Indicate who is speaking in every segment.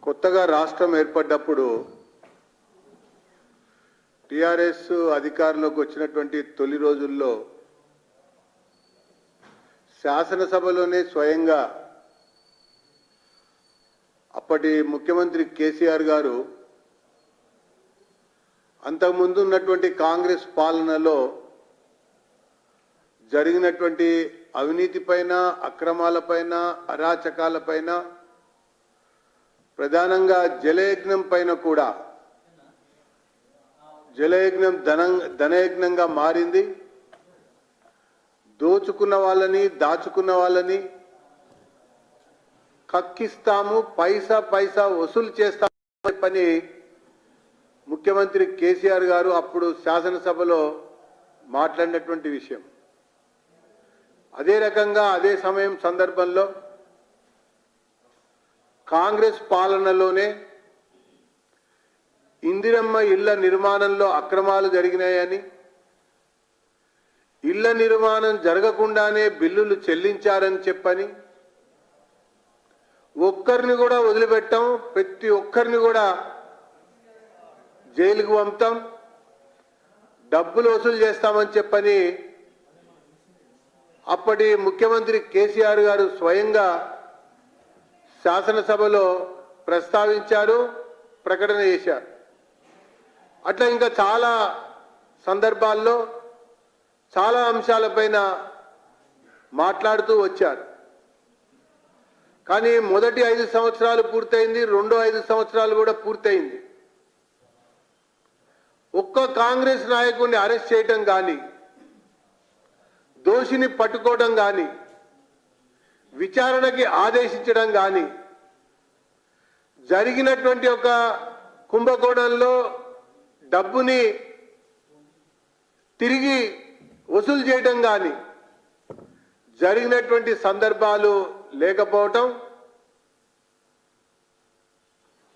Speaker 1: కొత్తగా రాష్ట్రం ఏర్పడ్డప్పుడు టిఆర్ఎస్ అధికారంలోకి వచ్చినటువంటి తొలి రోజుల్లో శాసనసభలోనే స్వయంగా అప్పటి ముఖ్యమంత్రి కేసీఆర్ గారు అంతకుముందు ఉన్నటువంటి కాంగ్రెస్ పాలనలో జరిగినటువంటి అవినీతిపైన, అక్రమాలపైన, అరాచకాలపైన, ప్రధానంగా జలయజ్ఞం పైన కూడా, జలయజ్ఞం ధనయజ్ఞంగా మారింది, దోచుకున్న వాళ్ళని, దాచుకున్న వాళ్ళని కక్కిస్తాము, పైసా పైసా వసూలు చేస్తామని పని ముఖ్యమంత్రి కేసీఆర్ గారు అప్పుడు శాసనసభలో మాట్లాడినటువంటి విషయం. అదే రకంగా అదే సమయం సందర్భంలో కాంగ్రెస్ పాలనలోనే ఇందిరమ్మ ఇళ్ల నిర్మాణంలో అక్రమాలు జరిగినాయని, ఇళ్ల నిర్మాణం జరగకుండానే బిల్లులు చెల్లించారని చెప్పని, ఒక్కరిని కూడా వదిలిపెట్టాం, ప్రతి ఒక్కరిని కూడా జైలుకు పంపుతాం, డబ్బులు వసూలు చేస్తామని చెప్పని అప్పటి ముఖ్యమంత్రి కేసీఆర్ గారు స్వయంగా శాసనసభలో ప్రస్తావించారు, ప్రకటన చేశారు. అట్లా ఇంకా చాలా సందర్భాల్లో చాలా అంశాలపైన మాట్లాడుతూ వచ్చారు. కానీ మొదటి 5 సంవత్సరాలు పూర్తయింది, రెండో 5 సంవత్సరాలు కూడా పూర్తయింది. ఒక్క కాంగ్రెస్ నాయకుడిని అరెస్ట్ చేయటం కానీ, దోషిని పట్టుకోవడం కానీ, విచారణకి ఆదేశించడం కానీ, జరిగినటువంటి ఒక కుంభకోణంలో డబ్బుని తిరిగి వసూలు చేయడం కానీ జరిగినటువంటి సందర్భాలు లేకపోవటం,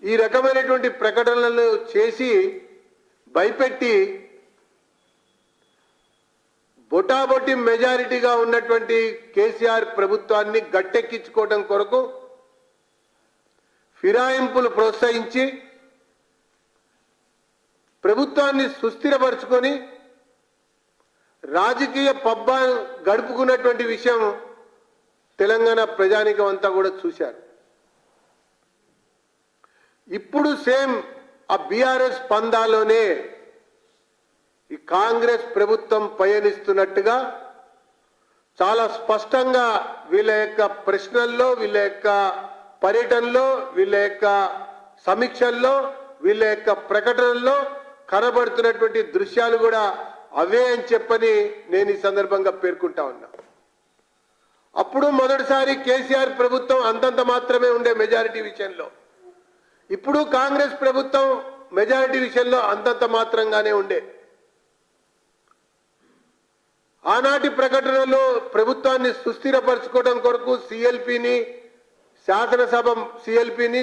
Speaker 1: ఈ రకమైనటువంటి ప్రకటనలు చేసి భయపెట్టి బొటాబొట్టి మెజారిటీగా ఉన్నటువంటి కేసీఆర్ ప్రభుత్వాన్ని గట్టెక్కించుకోవడం కొరకు ఫిరాయింపులు ప్రోత్సహించి ప్రభుత్వాన్ని సుస్థిరపరుచుకొని రాజకీయ పబ్బాలు గడుపుకున్నటువంటి విషయం తెలంగాణ ప్రజానీకం అంతా కూడా చూశారు. ఇప్పుడు సేమ్ ఆ బీఆర్ఎస్ పందాలోనే ఈ కాంగ్రెస్ ప్రభుత్వం పయనిస్తున్నట్టుగా చాలా స్పష్టంగా వీళ్ళ యొక్క ప్రశ్నల్లో, వీళ్ళ యొక్క పర్యటనలో, వీళ్ళ యొక్క సమీక్షల్లో, వీళ్ళ యొక్క ప్రకటనల్లో కనబడుతున్నటువంటి దృశ్యాలు కూడా అవే అని చెప్పని నేను ఈ సందర్భంగా పేర్కొంటా ఉన్నా. అప్పుడు మొదటిసారి కేసీఆర్ ప్రభుత్వం అంతంత మాత్రమే ఉండే మెజారిటీ విషయంలో, ఇప్పుడు కాంగ్రెస్ ప్రభుత్వం మెజారిటీ విషయంలో అంతంత మాత్రంగానే ఉండే. ఆనాటి ప్రకటనలో ప్రభుత్వాన్ని సుస్థిరపరచుకోవడం కొరకు సిఎల్పిని,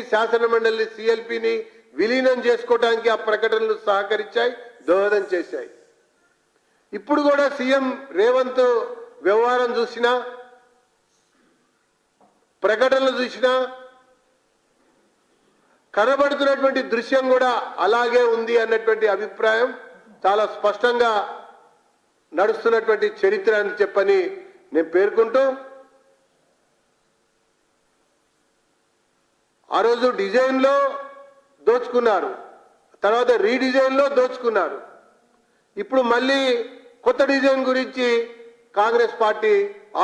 Speaker 1: శాసన మండలి సిఎల్పిని విలీనం చేసుకోవడానికి ఆ ప్రకటనలు సహకరించాయి, దోహదం చేశాయి. ఇప్పుడు కూడా సీఎం రేవంత్ వ్యవహారం చూసినా, ప్రకటనలు చూసినా కనబడుతున్నటువంటి దృశ్యం కూడా అలాగే ఉంది అన్నటువంటి అభిప్రాయం చాలా స్పష్టంగా నడుస్తున్నటువంటి చరిత్ర అని చెప్పని నేను పేర్కొంటూ, ఆ రోజు డిజైన్లో దోచుకున్నారు, తర్వాత రీడిజైన్లో దోచుకున్నారు. ఇప్పుడు మళ్ళీ కొత్త డిజైన్ గురించి కాంగ్రెస్ పార్టీ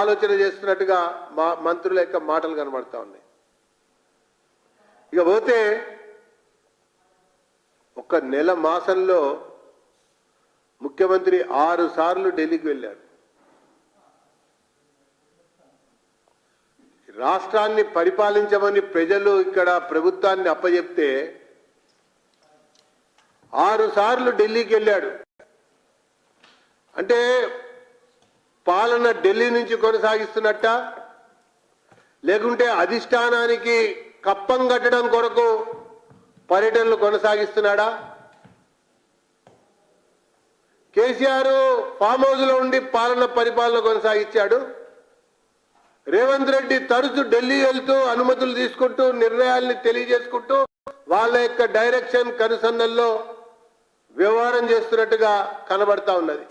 Speaker 1: ఆలోచన చేస్తున్నట్టుగా మా మంత్రుల యొక్క మాటలు కనబడతా ఉన్నాయి. ఇక పోతే ఒక నెల మాసంలో ముఖ్యమంత్రి 6 సార్లు ఢిల్లీకి వెళ్ళారు. రాష్ట్రాన్ని పరిపాలించమని ప్రజలు ఇక్కడ ప్రభుత్వాన్ని అప్పచెప్తే 6 సార్లు ఢిల్లీకి వెళ్ళాడు. అంటే పాలన ఢిల్లీ నుంచి కొనసాగిస్తున్నట్ట, లేకుంటే అధిష్టానానికి కప్పం కట్టడం కొరకు పర్యటనలు కొనసాగిస్తున్నాడా? కేసీఆర్ ఫామ్ హౌస్ లో ఉండి పరిపాలన కొనసాగించాడు. రేవంత్ రెడ్డి తరచు ఢిల్లీ వెళ్తూ అనుమతులు తీసుకుంటూ నిర్ణయాల్ని తెలియజేసుకుంటూ వాళ్ళ యొక్క డైరెక్షన్ కనుసన్నల్లో వ్యవహారం చేస్తున్నట్టుగా కనబడతా ఉన్నది.